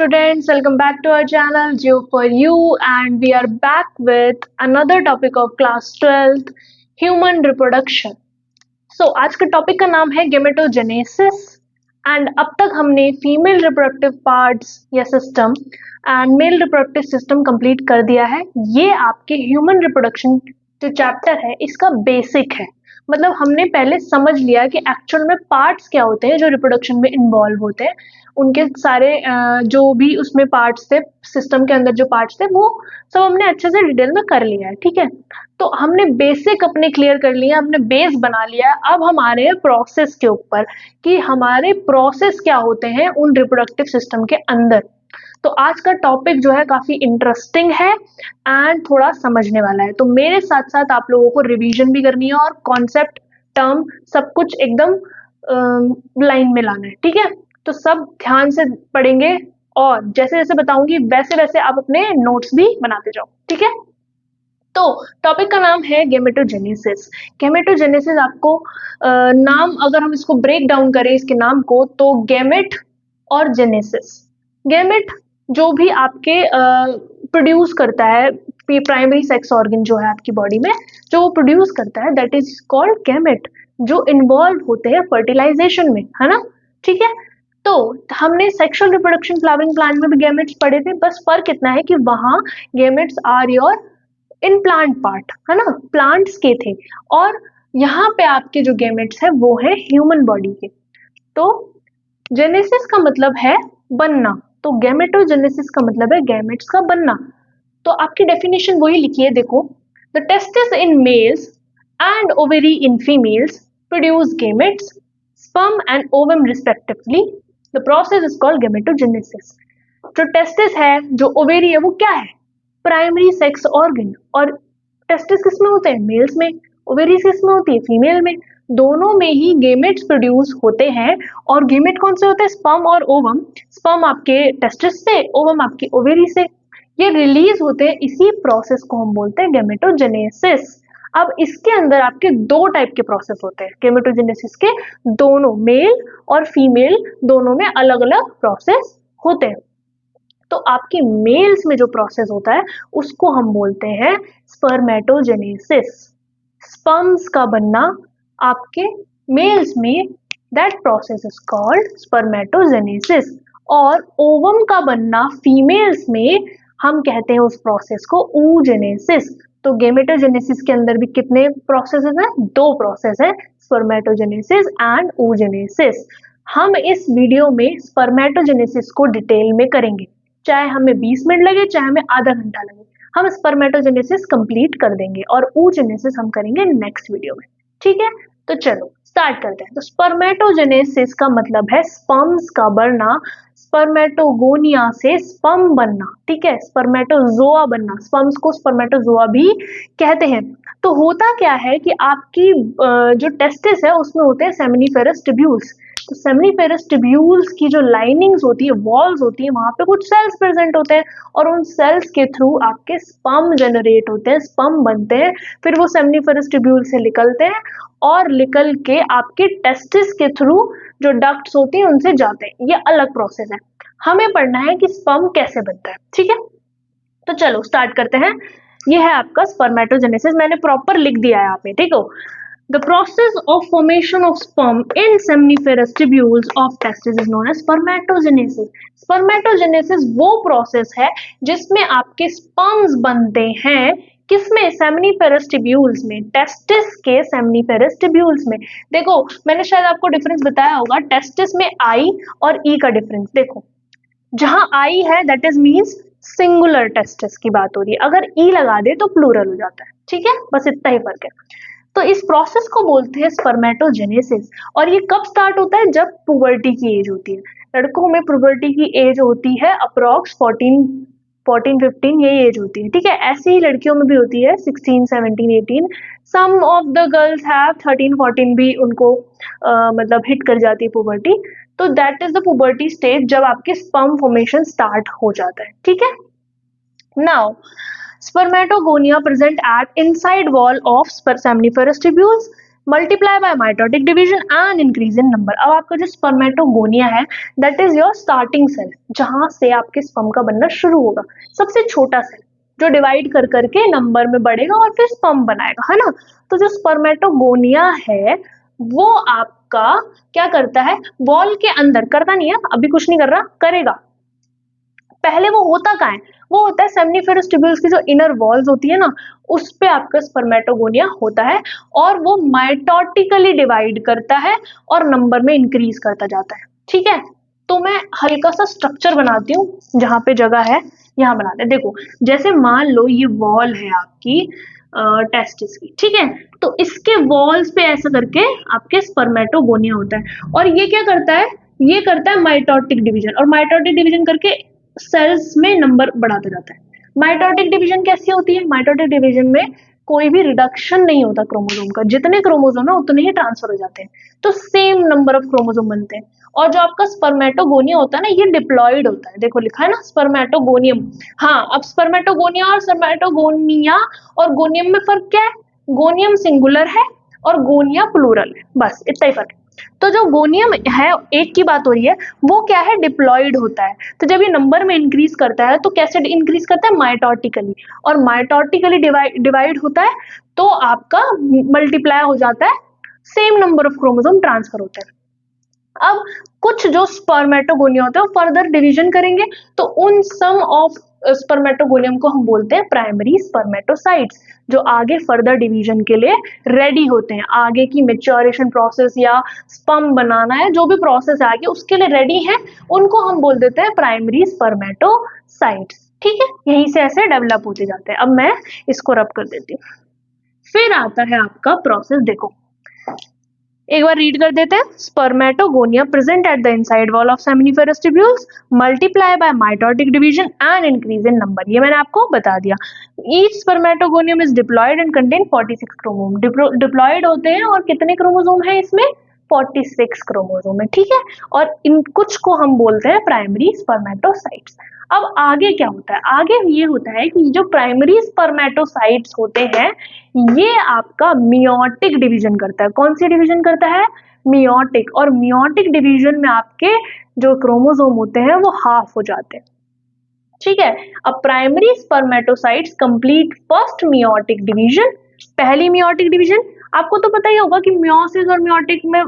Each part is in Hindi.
students, welcome back to our channel Geo for You, and we are back with another topic of class 12th human reproduction. So आज का टॉपिक का नाम है गेमेटोजेनेसिस एंड अब तक हमने फीमेल रिप्रोडक्टिव पार्ट्स या system and male reproductive system complete कर दिया है। ये आपके ह्यूमन रिप्रोडक्शन जो चैप्टर है इसका बेसिक है, मतलब हमने पहले समझ लिया कि एक्चुअल में पार्ट्स क्या होते हैं जो रिप्रोडक्शन में इन्वॉल्व होते हैं, उनके सारे जो भी उसमें पार्ट्स थे, सिस्टम के अंदर जो पार्ट्स थे वो सब हमने अच्छे से डिटेल में कर लिया है। ठीक है, तो हमने बेसिक अपने क्लियर कर लिया, हमने बेस बना लिया है। अब हम आ रहे हैं प्रोसेस के ऊपर कि हमारे प्रोसेस क्या होते हैं उन रिप्रोडक्टिव सिस्टम के अंदर। तो आज का टॉपिक जो है काफी इंटरेस्टिंग है एंड थोड़ा समझने वाला है, तो मेरे साथ साथ आप लोगों को रिवीजन भी करनी है और कॉन्सेप्ट टर्म सब कुछ एकदम लाइन में लाना है। ठीक है, तो सब ध्यान से पढ़ेंगे और जैसे जैसे बताऊंगी वैसे वैसे आप अपने नोट्स भी बनाते जाओ। ठीक है, तो टॉपिक का नाम है गेमेटोजेनेसिस। गेमेटोजेनेसिस आपको नाम अगर हम इसको ब्रेक डाउन करें इसके नाम को, तो गेमेट और जेनेसिस। गेमेट जो भी आपके प्रोड्यूस करता है, प्राइमरी सेक्स ऑर्गन जो है आपकी बॉडी में जो वो प्रोड्यूस करता है, दैट इज कॉल्ड गेमेट, जो इन्वॉल्व होते हैं फर्टिलाइजेशन में, है ना। ठीक है, तो हमने सेक्सुअल रिप्रोडक्शन फ्लावरिंग प्लांट में भी गेमेट्स पढ़े थे, बस फर्क इतना है कि वहां gametes are your in plant part, है ना, प्लांट्स के थे, और यहाँ पे आपके जो गेमेट्स है वो है ह्यूमन बॉडी के। तो जेनेसिस का मतलब है बनना, तो गैमेटोजेनेसिस का मतलब है गैमेट्स का बनना। तो आपकी डेफिनेशन वही लिखी है, देखो, the testis in males and ovary in females produce gametes, sperm and ovum respectively. The process is called gametogenesis. जो टेस्टिस है, जो ओवेरी है, वो क्या है? Primary sex organ. और टेस्टिस किस में होते हैं? मेल्स में। ओवेरीज किस में होती है? फीमेल में। दोनों में ही गेमेट्स प्रोड्यूस होते हैं, और गेमेट कौन से होते हैं? स्पर्म और ओवम। स्पर्म आपके टेस्टिस से, ओवम आपके ओवेरी से। ये रिलीज होते हैं, इसी प्रोसेस को हम बोलते हैं गेमेटोजेनेसिस। अब इसके अंदर आपके दो टाइप के प्रोसेस होते हैं गेमेटोजेनेसिस के, दोनों मेल और फीमेल दोनों में अलग अलग प्रोसेस होते हैं। तो आपके मेल्स में जो प्रोसेस होता है उसको हम बोलते हैं स्पर्मेटोजेनेसिस। स्पर्म्स का बनना आपके मेल्स में, that process is called spermatogenesis. और ओवम का बनना फीमेल्स में हम कहते हैं उस प्रोसेस को oogenesis। तो गेमेटोजेनेसिस के अंदर भी कितने प्रोसेसेस हैं? दो प्रोसेस है, स्पर्मेटोजेनेसिस एंड oogenesis। हम इस वीडियो में स्पर्मेटोजेनेसिस को डिटेल में करेंगे, चाहे हमें 20 मिनट लगे चाहे हमें आधा घंटा लगे, हम स्पर्मेटोजेनेसिस कंप्लीट कर देंगे और oogenesis हम करेंगे नेक्स्ट वीडियो में। ठीक है, तो चलो स्टार्ट करते हैं। तो स्पर्मेटोजेनेसिस का मतलब है स्पर्म्स का बनना, स्पर्मेटोगोनिया से स्पर्म बनना। ठीक है, स्पर्मेटोजोआ बनना, स्पर्म्स को स्पर्मेटोजोआ भी कहते हैं। तो होता क्या है कि आपकी जो टेस्टिस है उसमें होते हैं सेमिनिफेरस ट्यूब्यूल्स। तो सेमिनिफेरस ट्यूब्यूल्स की जो लाइनिंग्स होती है, वॉल्स होती है, वहां पे कुछ सेल्स प्रेजेंट होते हैं, और उन सेल्स के थ्रू आपके स्पर्म जनरेट होते हैं, स्पर्म बनते हैं, फिर वो सेमिनिफेरस ट्यूब्यूल से निकलते हैं और निकल के आपके टेस्टिस के थ्रू जो डक्ट्स होती हैं उनसे जाते हैं। ये अलग प्रोसेस है, हमें पढ़ना है कि स्पर्म कैसे बनता है। ठीक है, तो चलो स्टार्ट करते हैं। ये है आपका स्पर्मेटोजेनेसिस, मैंने प्रॉपर लिख दिया है यहाँ पे, ठीक हो। The process of formation of sperm in seminiferous tubules of testes is known as spermatogenesis. Spermatogenesis वो प्रोसेस है जिसमें आपके स्पर्म्स बनते हैं, किसमें? सेमिनिफेरस ट्यूब्यूल्स में, टेस्टिस के सेमिनिफेरस ट्यूब्यूल्स में। देखो मैंने शायद आपको डिफरेंस बताया होगा, टेस्टिस में आई और ई का डिफरेंस। देखो जहां आई है that is means singular testis की बात हो रही है, अगर ई लगा दे तो प्लूरल हो जाता है। ठीक है, बस इतना ही फर्क है। तो इस प्रोसेस को बोलते हैं स्पर्मेटोजेनेसिस। और ये कब स्टार्ट होता है? जब पुबर्टी की एज होती है। लड़कों में पुबर्टी की एज होती है अप्रोक्स 14-15, यही एज होती है। ठीक है, ऐसे ही लड़कियों में भी होती है 16, 17, 18। सम ऑफ द गर्ल्स हैव 13, 14 भी उनको मतलब हिट कर जाती है पुबर्टी। तो that is the puberty stage, जब आपके स्पर्म फॉर्मेशन स्टार्ट हो जाता है। ठीक है, now spermatogonia present at inside wall of seminiferous tubules. Multiply by mitotic division and increase in number. अब आपका जो स्पर्मेटोगोनिया है that is your starting cell, जहां से आपके स्पर्म का बनना शुरू होगा, सबसे छोटा सेल जो डिवाइड कर करके नंबर में बढ़ेगा और फिर स्पर्म बनाएगा, है ना। तो जो स्पर्मेटोगोनिया है वो आपका क्या करता है, वॉल के अंदर, करता नहीं है अभी, कुछ नहीं कर रहा, करेगा। पहले वो होता कहाँ है, वो होता है सेमनीफेरस ट्यूब्यूल्स की जो इनर वॉल्स होती है ना, उस पे आपका स्पर्मेटोगोनिया होता है और वो माइटोटिकली डिवाइड करता है और नंबर में इंक्रीज करता जाता है। ठीक है, तो मैं हल्का सा स्ट्रक्चर बनाती हूँ, जहां पे जगह है यहाँ बनाते हैं। देखो, जैसे मान लो ये वॉल है आपकी टेस्टिस की, ठीक है, तो इसके वॉल्स पे ऐसा करके आपके स्पर्मेटोगोनिया होता है और ये क्या करता है, ये करता है माइटोटिक डिवीजन, और माइटोटिक डिवीजन करके सेल्स में नंबर बढ़ाता जाता है। माइटोटिक डिवीजन कैसी होती है, माइटोटिक डिवीजन में कोई भी रिडक्शन नहीं होता क्रोमोसोम का, जितने क्रोमोसोम है उतने ही ट्रांसफर हो जाते हैं, तो सेम नंबर ऑफ क्रोमोसोम बनते हैं। और जो आपका स्पर्मेटोगोनिया होता है ना, ये डिप्लॉयड होता है, देखो लिखा है ना स्पर्मेटोगोनियम। हाँ, अब स्पर्मेटोगोनिया और स्पर्मेटोगोनिया और गोनियम में फर्क क्या है, गोनियम सिंगुलर है और गोनिया प्लूरल है, बस इतना ही फर्क है। तो जो गोनियम है, एक की बात हो रही है, वो क्या है, डिप्लॉयड होता है। तो जब ये नंबर में इंक्रीज करता है तो कैसे इंक्रीज करता है, माइटोटिकली, और माइटोटिकली डिवाइड होता है तो आपका मल्टीप्लाई हो जाता है, same number of chromosome transfer होते हैं। अब कुछ जो स्पर्मेटोगोनिया होते हैं वो फर्दर डिवीजन करेंगे, तो उन सम ऑफ स्पर्मेटोगोनियम को हम बोलते हैं प्राइमरी स्पर्मेटोसाइट्स, जो आगे फर्दर डिवीजन के लिए रेडी होते हैं, आगे की मेच्योरेशन प्रोसेस या स्पर्म बनाना है, जो भी प्रोसेस आगे उसके लिए रेडी है, उनको हम बोल देते हैं प्राइमरी स्पर्मेटोसाइट्स। ठीक है, यहीं से ऐसे डेवलप होते जाते हैं। अब मैं इसको रब कर देती हूँ। फिर आता है आपका प्रोसेस, देखो एक बार रीड कर देते हैं। Spermatogonia present at the inside wall of seminiferous tubules, multiply by mitotic division and increase in number, ये मैंने आपको बता दिया। Each spermatogonium is diploid and contain 46 chromosome, diploid होते हैं और कितने क्रोमोसोम है इसमें, 46 क्रोमोसोम है। ठीक है, और इन कुछ को हम बोलते हैं प्राइमरी स्पर्मेटोसाइट्स। अब आगे क्या होता है, आगे ये होता है कि जो प्राइमरी स्पर्मेटोसाइट्स होते हैं ये आपका मियोटिक डिवीजन करता है। कौन सी डिवीजन करता है, मियोटिक, और मियोटिक डिवीजन में आपके जो क्रोमोसोम होते हैं वो हाफ हो जाते हैं। ठीक है, अब primary spermatocytes complete first meiotic division, पहली मियोटिक डिवीजन। आपको तो पता ही होगा कि मियोसिस और मियोटिक में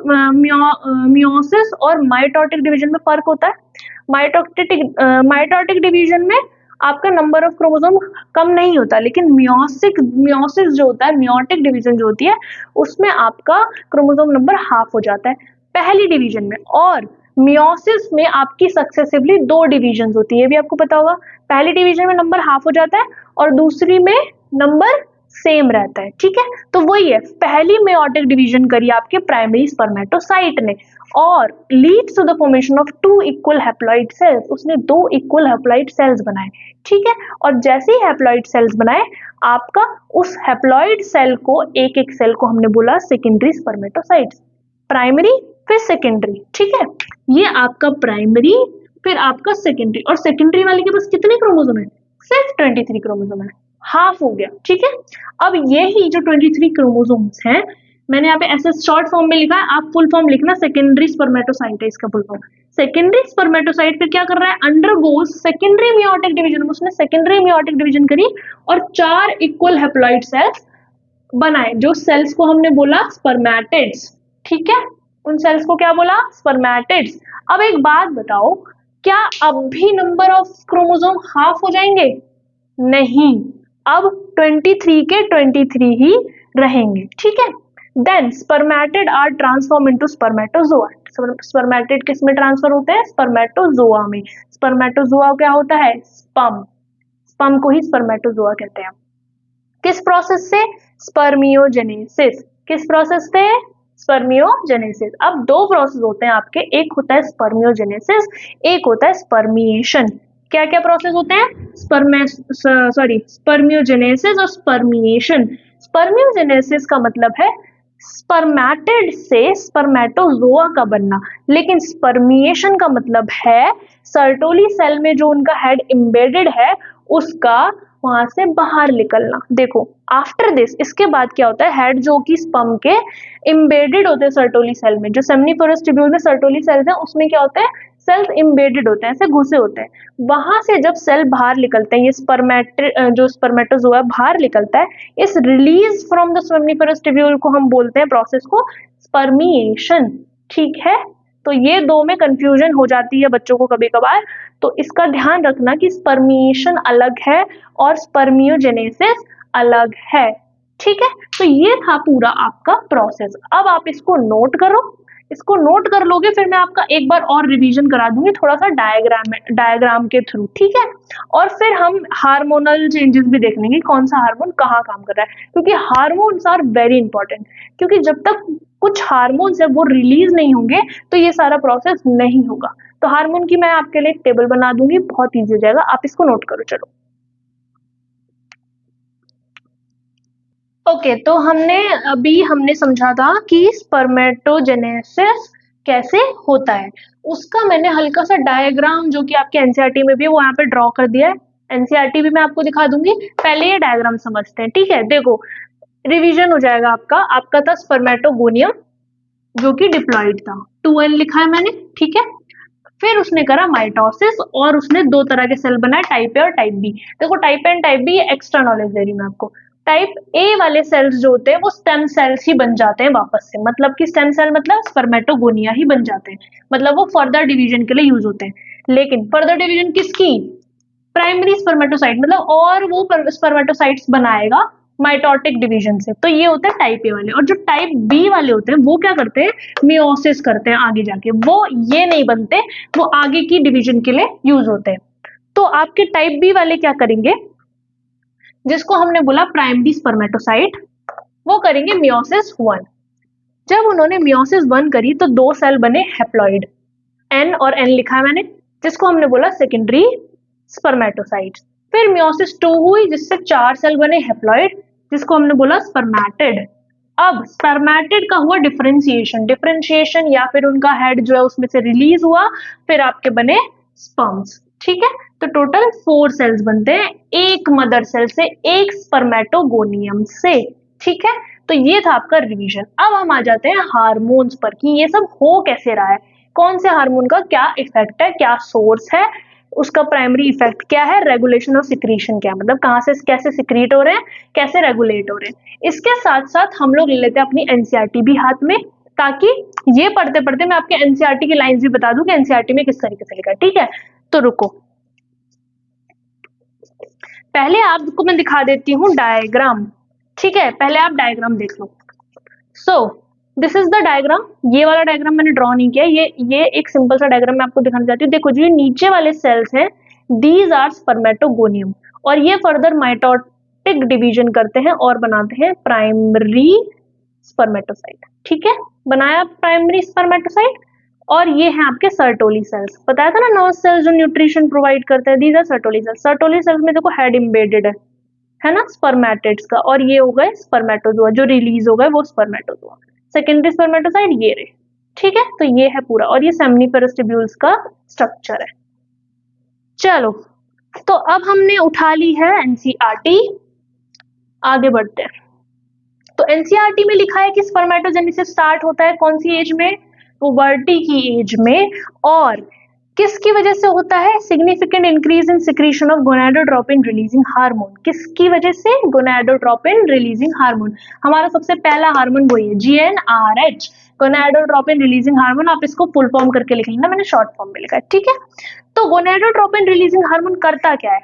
मियोसिस और माइटोटिक डिवीजन में फर्क होता है। माइटोटिक डिवीजन में आपका नंबर ऑफ क्रोमोसोम कम नहीं होता, लेकिन मियोसिस जो होता है, मियोटिक डिवीजन जो होती है, उसमें आपका क्रोमोसोम नंबर हाफ हो जाता है पहली डिवीजन में। और मियोसिस में आपकी सक्सेसिवली 2 डिवीजन होती है, ये भी आपको पता होगा। पहली डिवीजन में नंबर हाफ हो जाता है और दूसरी में नंबर सेम रहता है। ठीक है, तो वही है, पहली मेयोटिक डिवीजन करी आपके प्राइमरी स्पर्मेटोसाइट ने और leads to the formation of 2 equal haploid cells, उसने 2 इक्वल हैप्लॉइड सेल्स बनाए। ठीक है, और जैसे ही हैप्लॉइड सेल्स बनाए, आपका उस हैप्लॉइड सेल को, एक एक सेल को हमने बोला सेकेंडरी स्पर्मेटोसाइट्स, प्राइमरी फिर सेकेंडरी। ठीक है, ये आपका प्राइमरी फिर आपका सेकेंडरी, और सेकेंडरी वाले के पास कितने क्रोमोसोम है, सिर्फ 23 क्रोमोसोम है, हाफ हो गया। ठीक है, अब यही जो 23 क्रोमोसोम्स हैं, मैंने यहाँ पे ऐसे शॉर्ट फॉर्म में लिखा है, आप फुल फॉर्म लिखना, सेकेंडरी स्पर्मेटोसाइट है इसका फुल फॉर्म। सेकेंडरी स्पर्मेटोसाइट फिर क्या कर रहा है, अंडरगोज सेकेंडरी मियोटिक डिवीजन, उसने सेकेंडरी मियोटिक डिवीजन करी और 4 इक्वल हैप्लॉइड सेल्स बनाए, जो सेल्स को हमने बोला स्पर्मेटिड्स। ठीक है, उन सेल्स को क्या बोला, स्पर्मेटिड्स। अब एक बात बताओ, क्या अब भी नंबर ऑफ क्रोमोसोम हाफ हो जाएंगे, नहीं, अब 23 के 23 ही रहेंगे। ठीक है, then spermatid are transform into spermatozoa. Spermatid किस में ट्रांसफर होते हैं, स्पर्मेटोजोआ में। स्पर्मेटोजोआ क्या होता है, स्पर्म, स्पर्म को ही स्पर्मेटोजोआ कहते हैं। किस प्रोसेस से, स्पर्मियोजेनेसिस, किस प्रोसेस से, स्पर्मियोजेनेसिस। अब 2 प्रोसेस होते हैं आपके, एक होता है स्पर्मियोजेनेसिस, एक होता है स्पर्मिएशन। क्या क्या प्रोसेस होते हैं, स्पर्मियोजेनेसिस और स्पर्मिएशन। स्पर्मियोजेनेसिस का मतलब है स्पर्मेटिड से स्पर्मेटोजोआ का बनना, लेकिन स्पर्मिएशन का मतलब है सर्टोली सेल में जो उनका हेड एम्बेडेड है उसका वहां से बाहर निकलना। देखो आफ्टर दिस, इसके बाद क्या होता है, हेड जो कि स्पर्म के इम्बेडेड होते हैं सर्टोली सेल में, जो सेमनीफेरस ट्यूब्यूल में सर्टोली सेल्स है उसमें क्या होता है, सेल्स इम्बेडेड होते हैं, ऐसे घुसे होते हैं। वहां से जब सेल बाहर निकलते हैं, ये जो स्पर्मेटोजोआ बाहर निकलता है, इस release from the seminiferous tubule को हम बोलते हैं प्रोसेस को स्पर्मिएशन। ठीक है, तो ये दो में कंफ्यूजन हो जाती है बच्चों को कभी कभार, तो इसका ध्यान रखना कि स्पर्मिएशन अलग है और स्पर्मियोजेनेसिस अलग है। ठीक है, तो ये था पूरा आपका प्रोसेस। अब आप इसको नोट करो, इसको नोट कर लोगे, फिर मैं आपका एक बार और रिवीजन करा दूंगी थोड़ा सा डायग्राम के थ्रू। ठीक है, और फिर हम हार्मोनल चेंजेस भी देख लेंगे, कौन सा हार्मोन कहाँ काम कर रहा है, क्योंकि हार्मोन्स आर वेरी इंपॉर्टेंट। क्योंकि जब तक कुछ हार्मोन्स है वो रिलीज नहीं होंगे तो ये सारा प्रोसेस नहीं होगा। तो हार्मोन की मैं आपके लिए एक टेबल बना दूंगी, बहुत ईजी हो जाएगा, आप इसको नोट करो। चलो ओके, तो हमने समझा था कि स्पर्मेटोजेनेसिस कैसे होता है, उसका मैंने हल्का सा डायग्राम जो कि आपके एनसीईआरटी में भी है वो यहाँ पे ड्रॉ कर दिया है। एनसीईआरटी भी मैं आपको दिखा दूंगी, पहले ये डायग्राम समझते हैं। ठीक है, देखो रिवीजन हो जाएगा आपका था स्पर्मेटोगोनियम जो कि डिप्लॉइड था, 2N लिखा है मैंने। ठीक है, फिर उसने करा माइटोसिस और उसने दो तरह के सेल बनाए, टाइप ए और टाइप बी। देखो type A and type B, extra knowledge दे रही मैं आपको। टाइप ए वाले सेल्स जो होते हैं वो स्टेम सेल्स ही बन जाते हैं वापस से, मतलब कि स्टेम सेल मतलब स्पर्मेटोगोनिया ही बन जाते हैं, मतलब वो फर्दर डिवीजन के लिए यूज होते हैं। लेकिन फर्दर डिवीजन किसकी, प्राइमरी स्पर्मेटोसाइट, मतलब और वो स्पर्मेटोसाइट्स बनाएगा माइटोटिक डिवीजन से। तो ये होते हैं टाइप ए वाले। और जो टाइप बी वाले होते हैं वो क्या करते हैं, मियोसिस करते हैं आगे जाके, वो ये नहीं बनते, वो आगे की डिवीजन के लिए यूज होते हैं। तो आपके टाइप बी वाले क्या करेंगे, जिसको हमने बोला प्राइमरी स्पर्मेटोसाइट, वो करेंगे मियोसिस 1। जब उन्होंने मियोसिस 1 करी तो दो सेल बने हैप्लॉइड, एन और एन लिखा है मैंने, जिसको हमने बोला सेकेंडरी स्पर्मेटोसाइट्स। फिर मियोसिस 2 हुई जिससे 4 सेल बने हैप्लॉइड, जिसको हमने बोला स्पर्मेटिड। अब स्पर्मेटिड का हुआ डिफरेंशिएशन या फिर उनका हेड जो है उसमें से रिलीज हुआ, फिर आपके बने स्पर्म्स। ठीक है, तो टोटल 4 सेल्स बनते हैं एक मदर सेल से, एक स्पर्मेटोगोनियम से। ठीक है, तो ये था आपका रिवीजन। अब हम आ जाते हैं हार्मोन्स पर कि ये सब हो कैसे रहा है, कौन से हार्मोन का क्या इफेक्ट है, क्या सोर्स है, उसका प्राइमरी इफेक्ट क्या है, रेगुलेशन और सिक्रीशन क्या है, मतलब कहाँ से कैसे सिक्रीट हो रहे हैं, कैसे रेगुलेट हो रहे हैं। इसके साथ साथ हम लोग ले लेते हैं अपनी एनसीईआरटी भी हाथ में, ताकि ये पढ़ते पढ़ते मैं आपके एनसीईआरटी की लाइंस भी बता दूं कि एनसीईआरटी में किस तरीके से लिखा है। ठीक है, तो रुको, पहले आपको मैं दिखा देती हूँ डायग्राम। ठीक है, पहले आप डायग्राम देख लो। So this is the diagram, ये वाला डायग्राम मैंने ड्रॉ नहीं किया, ये एक सिंपल सा डायग्राम मैं आपको दिखाना चाहती हूँ। देखो जो नीचे वाले सेल्स हैं, दीज आर स्पर्मेटोगोनियम, और ये फर्दर माइटोटिक डिवीजन करते हैं और बनाते हैं प्राइमरी स्पर्मेटोसाइट। ठीक है, बनाया प्राइमरी स्पर्मेटोसाइट, और ये है आपके सर्टोली सेल्स। बताया था ना, 9 सेल्स जो न्यूट्रिशन प्रोवाइड करते हैं, these are Sertoli cells. Sertoli cells में देखो हेड इम्बेडेड है ना स्पर्मेटिड्स का, और ये हो गए स्पर्मेटोजोआ, जो रिलीज हो गए वो स्पर्मेटोजोआ। सेकेंडरी स्पर्मेटोसाइट ये रहे। ठीक है, तो ये है पूरा, और ये सेमनीफेरस ट्यूब्यूल्स का स्ट्रक्चर है। चलो, तो अब हमने उठा ली है एनसीईआरटी, आगे बढ़ते हैं। तो एनसीईआरटी में लिखा है कि स्पर्मेटोजेनेसिस स्टार्ट होता है कौन सी एज में, पुबर्टी की एज में, और किसकी वजह से होता है, significant increase in secretion of gonadotropin releasing hormone. किसकी वजह से, गोनाडोट्रोपिन रिलीजिंग हार्मोन। हमारा सबसे पहला हार्मोन वही है, GnRH, गोनाडोट्रोपिन रिलीजिंग हार्मोन। आप इसको फुल फॉर्म करके लिख लेना, मैंने शॉर्ट फॉर्म में लिखा है। ठीक है, तो गोनाडोट्रोपिन रिलीजिंग हार्मोन करता क्या है,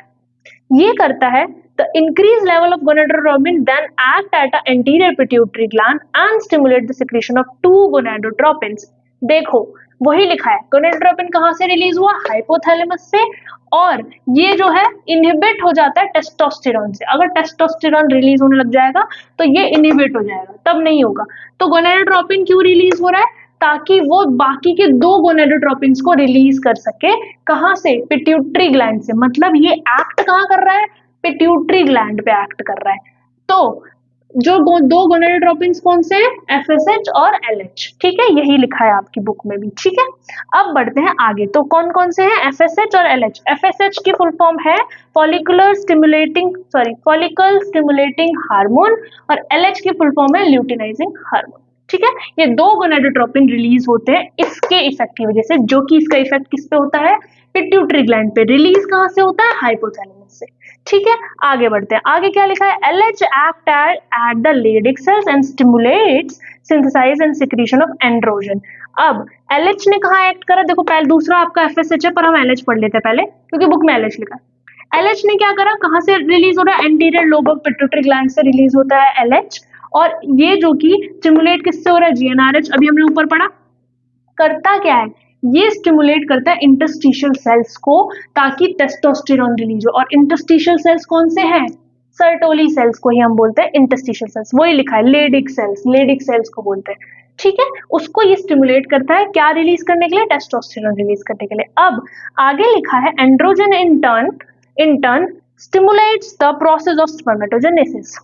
ये करता है the increased level of gonadotropin then act at a anterior pituitary gland and stimulate the secretion of 2 gonadotropins। देखो वही लिखा है, गोनाडोट्रोपिन कहाँ से रिलीज हुआ, हाइपोथैलेमस से, और ये जो है इनहिबिट हो जाता है टेस्टोस्टेरॉन से। अगर टेस्टोस्टेरॉन रिलीज होने लग जाएगा तो ये इनहिबिट हो जाएगा, तब नहीं होगा। तो गोनाडोट्रोपिन क्यों रिलीज हो रहा है, ताकि वो बाकी के 2 गोनाडोट्रोपिन्स को रिलीज कर सके। कहाँ से, पिट्यूटरी ग्लैंड से। मतलब ये एक्ट कहाँ कर रहा है, पिट्यूटरी ग्लैंड पे एक्ट कर रहा है। तो दो गोनेडोट्रोपिन कौन से हैं, एफएसएच और एलएच, ठीक है, यही लिखा है आपकी बुक में भी, ठीक है। अब बढ़ते हैं आगे, तो कौन कौन से हैं, एफएसएच और एलएच। एफएसएच की फुल फॉर्म है फॉलिकुलर स्टिमुलेटिंग हार्मोन, और एलएच की फुल फॉर्म है ल्यूटिनाइजिंग हार्मोन, ठीक है। ये दो गोनेडोट्रोपिन रिलीज होते हैं इसके इफेक्ट की वजह से, जो कि इसका इफेक्ट किस पे होता है, पिट्यूटरी ग्लैंड पे। रिलीज कहां से होता है, हाइपोथैलेमस से, ठीक है। आगे बढ़ते हैं, आगे क्या लिखा है, LH act at the Leydig cells and stimulates synthesis and secretion of androgen। अब LH ने कहा एक्ट करा, देखो पहले दूसरा आपका FSH है, पर हम LH पढ़ लेते हैं पहले क्योंकि बुक में LH लिखा है। LH ने क्या करा, कहां से रिलीज हो रहा है, anterior lobe of pituitary gland से रिलीज होता है LH, और ये जो कि स्टिमुलेट किससे हो रहा है, GnRH। अभी हमने ऊपर पढ़ा, करता क्या है, ये स्टिमुलेट करता है इंटरस्टिशियल सेल्स को, ताकि टेस्टोस्टेरोन रिलीज हो। और इंटरस्टिशियल सेल्स कौन से हैं, सर्टोली सेल्स को ही हम बोलते हैं इंटरस्टिशियल सेल्स, वही लिखा है लेडिक सेल्स को बोलते हैं, ठीक है। उसको ये स्टिमुलेट करता है क्या रिलीज करने के लिए, टेस्टोस्टेरोन रिलीज करने के लिए। अब आगे लिखा है androgen in turn stimulates the process of spermatogenesis.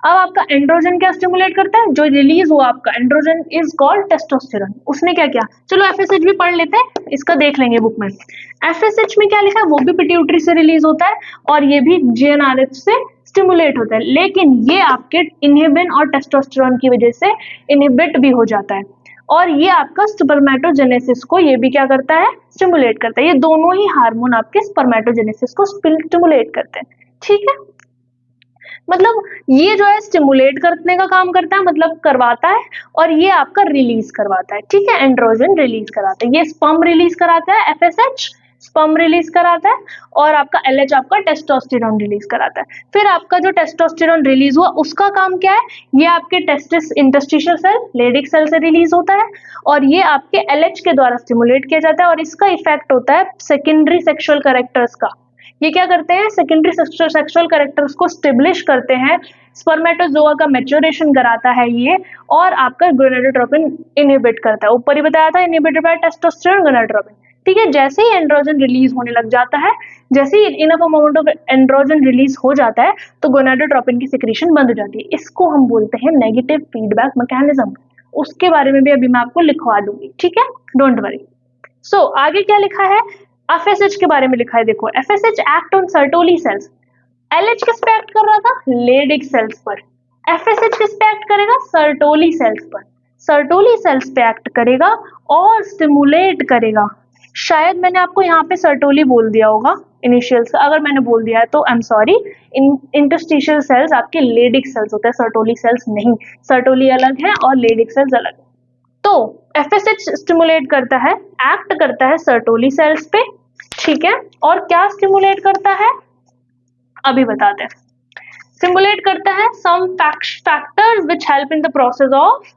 अब आपका एंड्रोजन क्या स्टिमुलेट करता है, जो रिलीज हुआ आपका एंड्रोजन इज कॉल्ड टेस्टोस्टेरोन। उसने क्या किया, चलो एफएसएच भी पढ़ लेते हैं, इसका देख लेंगे बुक में। एफएसएच में क्या लिखा है, वो भी पिट्यूटरी से रिलीज होता है और ये भी जीएनआरएच से स्टिमुलेट होता है, लेकिन ये आपके इनहिबिन और टेस्टोस्टेरोन की वजह से इनहिबिट भी हो जाता है, और ये आपका स्पर्मेटोजेनेसिस को ये भी क्या करता है, स्टिमुलेट करता है। ये दोनों ही हार्मोन आपके स्पर्मेटोजेनेसिस को स्टिमुलेट करते हैं, ठीक है। मतलब ये जो है स्टिमुलेट करने का काम करता है, मतलब करवाता है, और ये आपका रिलीज करवाता है, ठीक है। एंड्रोजन रिलीज कराता है, ये स्पर्म रिलीज कराता है, एफएसएच स्पर्म रिलीज कराता है, और आपका एलएच आपका टेस्टोस्टेरोन रिलीज कराता है। फिर आपका जो टेस्टोस्टेरोन रिलीज हुआ उसका काम क्या है, ये आपके testis interstitial cell Leydig cell से रिलीज होता है, और ये आपके एलएच के द्वारा स्टिमुलेट किया जाता है, और इसका इफेक्ट होता है सेकेंडरी सेक्सुअल कैरेक्टर्स का। ये क्या करते हैं, सेकेंडरी सेक्सुअल कैरेक्टर्स को स्टेब्लिश करते हैं, स्पर्मेटोजोआ का मैच्योरेशन कराता है ये, और आपका गोनेडोट्रोपिन इनहिबिट करता है। ऊपर ही बताया था इनहिबिटेड बाय टेस्टोस्टेरोन गोनेडोट्रोपिन, ठीक है। जैसे ही एंड्रोजन रिलीज होने लग जाता है, जैसे ही enough amount of androgen release हो जाता है, तो गोनेडोट्रोपिन की सिक्रीशन बंद हो जाती है। इसको हम बोलते हैं नेगेटिव फीडबैक मैकेनिज्म। उसके बारे में भी अभी मैं आपको लिखवा दूंगी, ठीक है, डोंट वरी। सो आगे क्या लिखा है, एफएसएच के बारे में लिखा है, देखो FSH act on Sertoli cells. LH किस पे एक्ट कर रहा था, लेडिक सेल्स पर। एफएसएच किस पे एक्ट करेगा, सर्टोली सेल्स पर। सर्टोली सेल्स पे एक्ट करेगा और स्टिमुलेट करेगा। शायद मैंने आपको यहाँ पे सर्टोली बोल दिया होगा इनिशियल्स का, अगर मैंने बोल दिया है तो I am sorry. Interstitial cells आपके लेडिक सेल्स होते हैं, सर्टोली सेल्स नहीं। सर्टोली अलग है और लेडिक सेल्स अलग है। तो एफएसएच स्टिमुलेट करता है, एक्ट करता है सर्टोली सेल्स पे, ठीक है। और क्या स्टिमुलेट करता है, अभी बताते हैं। स्टिमुलेट करता है some factors which help in the process of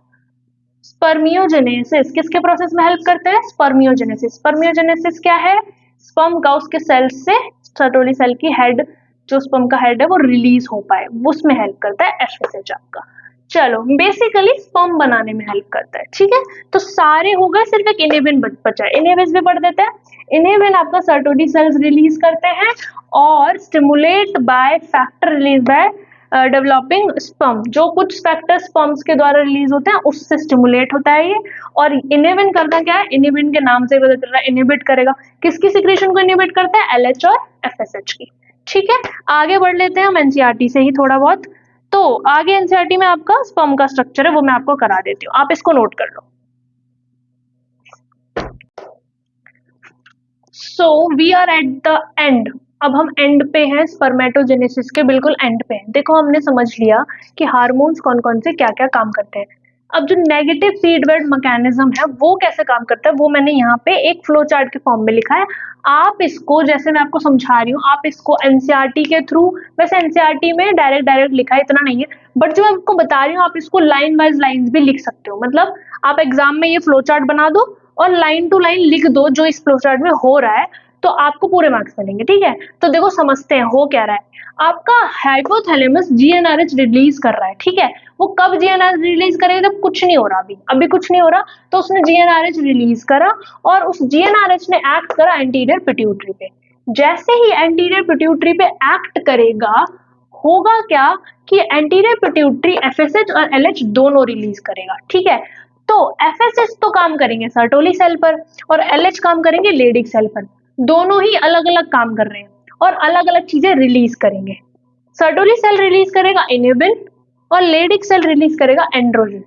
spermiogenesis. किसके प्रोसेस में हेल्प करते हैं, स्पर्मियोजेनेसिस। स्पर्मियोजेनेसिस क्या है, स्पर्म का उसके सेल्स से सर्टोली सेल की हेड, जो स्पर्म का हेड है वो रिलीज हो पाए, उसमें हेल्प करता है एफएसएच आपका। चलो बेसिकली स्पर्म बनाने में हेल्प करता है, ठीक है। तो सारे हो गए, सिर्फ एक इनहिबिन बचा है, इनहिबिन भी पढ़ देते हैं। इनहिबिन आपका सर्टोली सेल्स रिलीज करते हैं, और stimulate by factor release by developing sperm, जो कुछ फैक्टर स्पर्म्स के द्वारा रिलीज होते हैं उससे स्टिमुलेट होता है ये। और इनहिबिन करना क्या है, इनहिबिन के नाम से पता चल रहा है इनहिबिट करेगा, किसकी सिक्रीशन को इनहिबिट करता है, एलएच और एफएसएच की, ठीक है। आगे बढ़ लेते हैं हम एनसीईआरटी से ही थोड़ा बहुत। तो आगे एनसीईआरटी में आपका स्पर्म का स्ट्रक्चर है, वो मैं आपको करा देती हूँ, आप इसको नोट कर लो। So we are at the end. अब हम एंड पे हैं, स्पर्मेटोजेनेसिस के बिल्कुल एंड पे हैं। देखो हमने समझ लिया कि हार्मोन्स कौन कौन से क्या क्या काम करते हैं। अब जो नेगेटिव फीडबैक मैकेनिज्म है वो कैसे काम करता है, वो मैंने यहाँ पे एक फ्लो चार्ट के फॉर्म में लिखा है। आप इसको, जैसे मैं आपको समझा रही हूँ, आप इसको एनसीईआरटी के थ्रू, वैसे एनसीईआरटी में डायरेक्ट लिखा है, इतना नहीं है, बट जो मैं आपको बता रही हूँ आप इसको लाइन वाइज लाइन्स भी लिख सकते हो। मतलब आप एग्जाम में ये फ्लो चार्ट बना दो और लाइन टू लाइन लिख दो जो इस फ्लो चार्ट में हो रहा है, तो आपको पूरे मार्क्स मिलेंगे, ठीक है। तो देखो समझते हैं हो क्या रहा है। आपका हाइपोथैलेमस जीएनआरएच रिलीज कर रहा है, ठीक है। वो कब जीएनआरएच रिलीज करेगा, जब कुछ नहीं हो रहा, अभी कुछ नहीं हो रहा, तो उसने जीएनआरएच रिलीज करा, और उस जीएनआरएच ने एक्ट करा एंटीरियर पिट्यूटरी पे। जैसे ही एंटीरियर पिट्यूटरी पे एक्ट करेगा, होगा क्या कि एंटीरियर पिट्यूटरी एफएसएच और एलएच दोनों रिलीज करेगा, ठीक है। तो एफएसएच तो काम करेंगे सर्टोली सेल पर और एलएच काम करेंगे लेडिक सेल पर, दोनों ही अलग अलग काम कर रहे हैं और अलग अलग चीजें रिलीज करेंगे। सर्टोली सेल रिलीज करेगा इनिबिन और लेडिक सेल रिलीज करेगा एंड्रोजन।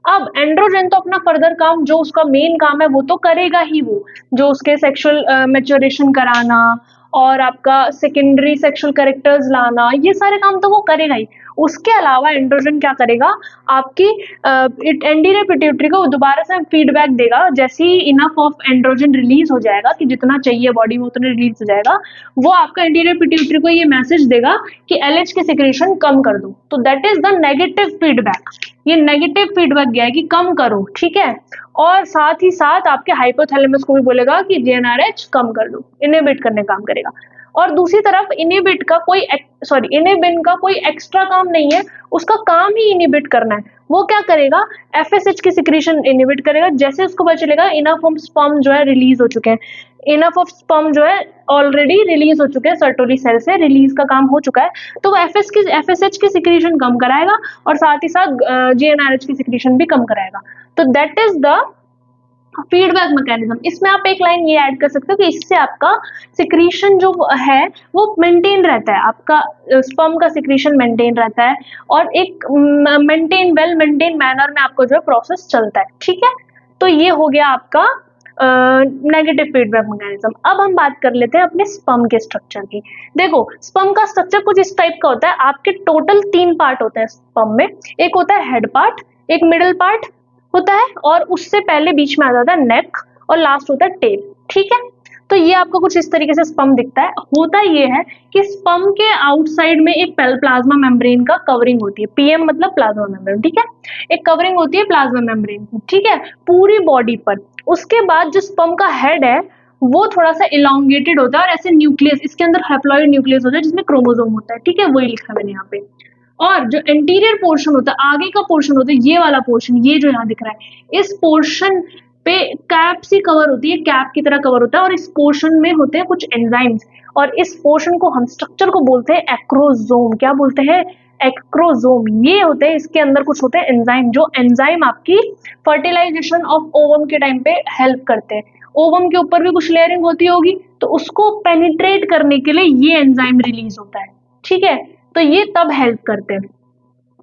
अब एंड्रोजन तो अपना फर्दर काम, जो उसका मेन काम है वो तो करेगा ही, वो जो उसके सेक्सुअल मैच्योरेशन कराना और आपका सेकेंडरी सेक्सुअल कैरेक्टर्स लाना, ये सारे काम तो वो करेगा ही। उसके अलावा एंड्रोजन क्या करेगा, आपकी एंटीरियर पिट्यूटरी को दोबारा से फीडबैक देगा। जैसे ही इनफ ऑफ एंड्रोजन रिलीज हो जाएगा कि जितना चाहिए बॉडी में उतना रिलीज हो जाएगा, वो आपका एंटीरियर पिट्यूटरी को ये मैसेज देगा कि एलएच की सिक्रेशन कम कर दो। तो that is the negative feedback, ये नेगेटिव फीडबैक गया है कि कम करो, ठीक है। और साथ ही साथ आपके हाइपोथैलेमस को भी बोलेगा कि जीएनआरएच कम कर दो, इनहिबिट करने काम करेगा। और दूसरी तरफ इनहिबिट का कोई इनहिबिन का कोई एक्स्ट्रा काम नहीं है, उसका काम ही इनहिबिट करना है। वो क्या करेगा, एफएसएच की सिक्रीशन इनहिबिट करेगा। जैसे उसको पता चलेगा इनफ ऑफ स्पर्म जो है रिलीज हो चुके हैं, इनफ ऑफ स्पर्म जो है ऑलरेडी रिलीज हो चुके हैं, सर्टोली सेल से रिलीज का काम हो चुका है, तो वो एफएसएच की सिक्रीशन कम कराएगा और साथ ही साथ जीएनआरएच की सिक्रीशन भी कम कराएगा। तो that is the feedback mechanism. इसमें आप एक लाइन ये ऐड कर सकते हो कि इससे आपका सिक्रीशन जो है वो मेंटेन रहता है, आपका स्पर्म का सिक्रीशन मेंटेन रहता है और एक वेल मेंटेन मैनर में आपका जो है प्रोसेस चलता है, ठीक है। तो ये हो गया आपका नेगेटिव फीडबैक मैकेनिज्म। अब हम बात कर लेते हैं अपने स्पर्म के स्ट्रक्चर की। देखो स्पर्म का स्ट्रक्चर कुछ इस टाइप का होता है। आपके टोटल 3 पार्ट होते हैं स्पर्म में। एक होता है हेड पार्ट, एक मिडिल पार्ट होता है और उससे पहले बीच में आ जाता है नेक और लास्ट होता है टेल, ठीक है। तो ये आपको कुछ इस तरीके से स्पर्म दिखता है। होता ये है कि स्पर्म के आउटसाइड में एक प्लाज्मा मेम्ब्रेन का कवरिंग होती है, पीएम मतलब प्लाज्मा मेम्ब्रेन, ठीक है। एक कवरिंग होती है प्लाज्मा मेम्ब्रेन की, ठीक है, पूरी बॉडी पर। उसके बाद जो स्पर्म का हेड है वो थोड़ा सा इलोंगेटेड होता है और ऐसे न्यूक्लियस, इसके अंदर हैप्लॉइड न्यूक्लियस होता है जिसमें क्रोमोसोम होता है, ठीक है, वही लिखा मैंने यहाँ पे। और जो एंटीरियर पोर्शन होता है, आगे का पोर्शन होता है, ये वाला पोर्शन, ये जो यहाँ दिख रहा है, इस पोर्शन पे कैप सी कवर होती है, कैप की तरह कवर होता है और इस पोर्शन में होते हैं कुछ एंजाइम्स और इस पोर्शन को हम स्ट्रक्चर को बोलते हैं एक्रोजोम। क्या बोलते हैं, एक्रोजोम। ये होते हैं, इसके अंदर कुछ होते हैं एंजाइम, जो एंजाइम आपकी फर्टिलाइजेशन ऑफ ओवम के टाइम पे हेल्प करते हैं। ओवम के ऊपर भी कुछ लेयरिंग होती होगी तो उसको पेनिट्रेट करने के लिए ये एंजाइम रिलीज होता है, ठीक है। तो ये तब हेल्प करते हैं।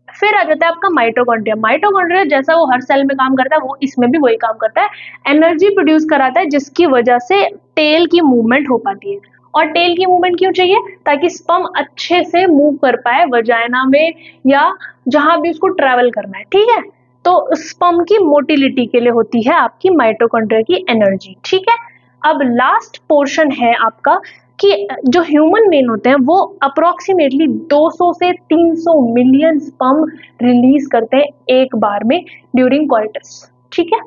फिर आ जाता है आपका माइटोकॉन्ड्रिया। माइटोकॉन्ड्रिया जैसा वो हर सेल में काम करता है वो इसमें भी वही काम करता है, एनर्जी प्रोड्यूस कराता है जिसकी वजह से टेल की मूवमेंट हो पाती है। और टेल की मूवमेंट क्यों चाहिए, ताकि स्पर्म अच्छे से मूव कर पाए वजाइना में या जहां भी उसको ट्रेवल करना है, ठीक है। तो स्पर्म की मोटिलिटी के लिए होती है आपकी माइटोकॉन्ड्रिया की एनर्जी, ठीक है। अब लास्ट पोर्शन है आपका कि जो ह्यूमन मेन होते हैं वो अप्रोक्सीमेटली 200 से 300 मिलियन स्पर्म रिलीज करते हैं एक बार में ड्यूरिंग कॉइटस, ठीक है।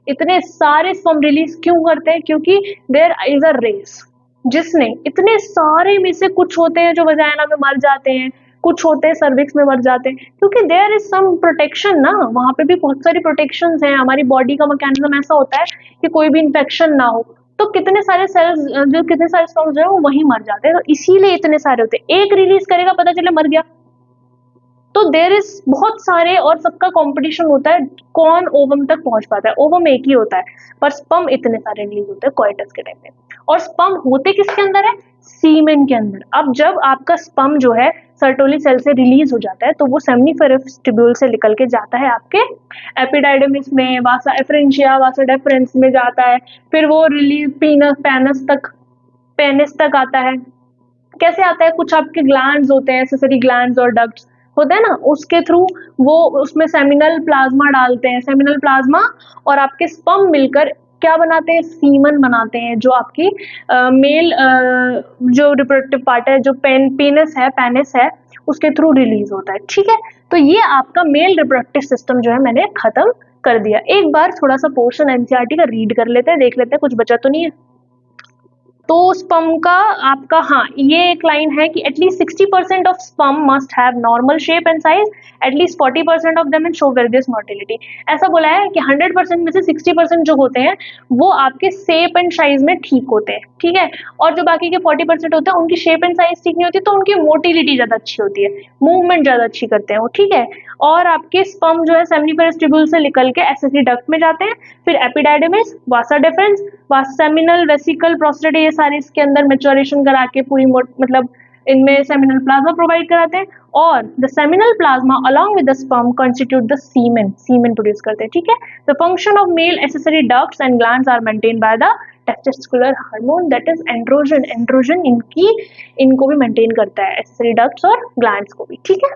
इतने सारे स्पर्म रिलीज क्यों करते हैं, क्योंकि देयर इज अ रेस जिसने इतने सारे में से कुछ होते हैं जो वजाइना में मर जाते हैं, कुछ होते हैं सर्विक्स में मर जाते हैं, क्योंकि देयर इज सम प्रोटेक्शन ना, वहां पे भी बहुत सारी प्रोटेक्शंस हैं। हमारी बॉडी का मैकेनिज्म ऐसा होता है कि कोई भी इन्फेक्शन ना हो, तो कितने सारे सेल्स जो कितने सारे स्पर्म जो है वो वहीं मर जाते हैं, तो इसीलिए इतने सारे होते हैं। एक रिलीज करेगा पता चले मर गया, तो देर इज बहुत सारे और सबका कंपटीशन होता है कौन ओवम तक पहुंच पाता है। ओवम एक ही होता है पर स्पर्म इतने सारे रिलीज होते हैं कॉइटस के टाइम पे। और स्पर्म होते किसके अंदर है, सीमेन के अंदर। अब जब आपका स्पर्म जो है सर्टोली सेल से रिलीज हो जाता है तो वो सेमिनिफेरस ट्यूब्यूल से निकल के जाता है आपके एपिडाइडमिस में, वासा एफ्रेंशिया वासा डेफरेंस में जाता है, फिर वो रिलीज पेनिस तक आता है। कैसे आता है, कुछ आपके ग्लैंड्स होते हैं, सेसरी ग्लैंड्स और डक्ट्स होते हैं ना, उसके थ्रू वो उसमें सेमिनल प्लाज्मा डालते हैं। सेमिनल प्लाज्मा और आपके स्पर्म मिलकर क्या बनाते हैं, सीमन बनाते हैं, जो आपकी मेल जो रिप्रोडक्टिव पार्ट है, जो पेनिस है उसके थ्रू रिलीज होता है, ठीक है। तो ये आपका मेल रिप्रोडक्टिव सिस्टम जो है मैंने खत्म कर दिया। एक बार थोड़ा सा पोर्शन एनसीईआरटी का रीड कर लेते हैं, देख लेते हैं कुछ बचा तो नहीं है। तो स्पर्म का आपका, हाँ ये एक लाइन है कि at least 60% of sperm must have normal shape and size, at least 40% of them show various motility. ऐसा बोला है कि 100% में से 60% जो होते हैं वो आपके शेप एंड साइज में ठीक होते हैं, ठीक है, और जो बाकी के 40% होते हैं उनकी शेप एंड साइज ठीक नहीं होती, तो उनकी मोटिलिटी ज्यादा अच्छी होती है, मूवमेंट ज्यादा अच्छी करते हैं वो, ठीक है। और आपके स्पर्म जो है सेमिनिफरस ट्यूब्यूल से निकल के एसेसी डक्ट में जाते हैं, फिर एपिडाइडिमिस, वासा डिफरेंस, सेमिनल, वेसिकल, प्रोस्टेट, ये सारे इसके अंदर मैच्योरेशन करा के पूरी मतलब इनमें सेमिनल प्लाज्मा प्रोवाइड कराते हैं, और the seminal plasma along with the sperm constitute the semen, semen produce करते हैं, ठीक है। The function of male accessory ducts and glands are maintain by the testicular hormone that is androgen. Androgen इनको भी मेंटेन करता है, एसेसरी डक्ट्स और ग्लैंड्स को भी, ठीक है।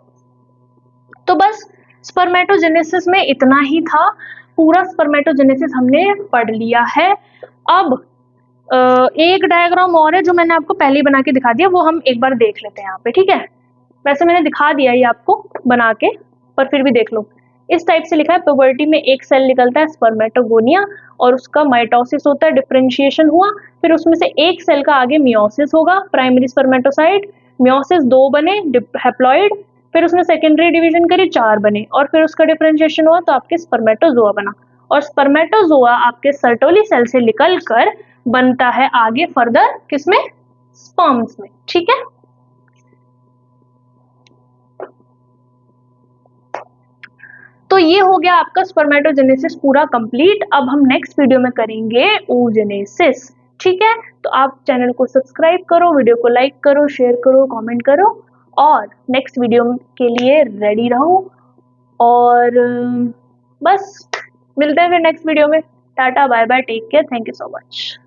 तो बस स्पर्मेटोजेनेसिस में इतना ही था, पूरा स्पर्मेटोजेनेसिस हमने पढ़ लिया है। अब एक डायग्राम और है जो मैंने आपको पहले ही बना के दिखा दिया, वो हम एक बार देख लेते हैं यहाँ पे, ठीक है। वैसे मैंने दिखा दिया ये आपको बना के, पर फिर भी देख लो। इस टाइप से लिखा है, प्यूबर्टी में एक सेल निकलता है स्पर्मेटोगोनिया, और उसका माइटोसिस होता है, डिफरेंशिएशन हुआ, फिर उसमें से एक सेल का आगे मियोसिस होगा, प्राइमरी स्पर्मेटोसाइट, मियोसिस 2 बने हैप्लॉइड, फिर उसने सेकेंडरी डिवीजन करी 4 बने, और फिर उसका डिफरेंशिएशन हुआ तो आपके स्पर्मेटोजोआ बना, और स्पर्मेटोजोआ आपके सर्टोली सेल से निकल कर बनता है आगे फर्दर किसमें, स्पर्म्स में, ठीक है। तो ये हो गया आपका स्पर्मेटोजेनेसिस पूरा कंप्लीट। अब हम नेक्स्ट वीडियो में करेंगे oogenesis, ठीक है। तो आप चैनल को सब्सक्राइब करो, वीडियो को लाइक करो, शेयर करो, कमेंट करो, और नेक्स्ट वीडियो के लिए रेडी रहो। और बस मिलते हैं फिर नेक्स्ट वीडियो में। Tata bye bye, take care, thank you so much.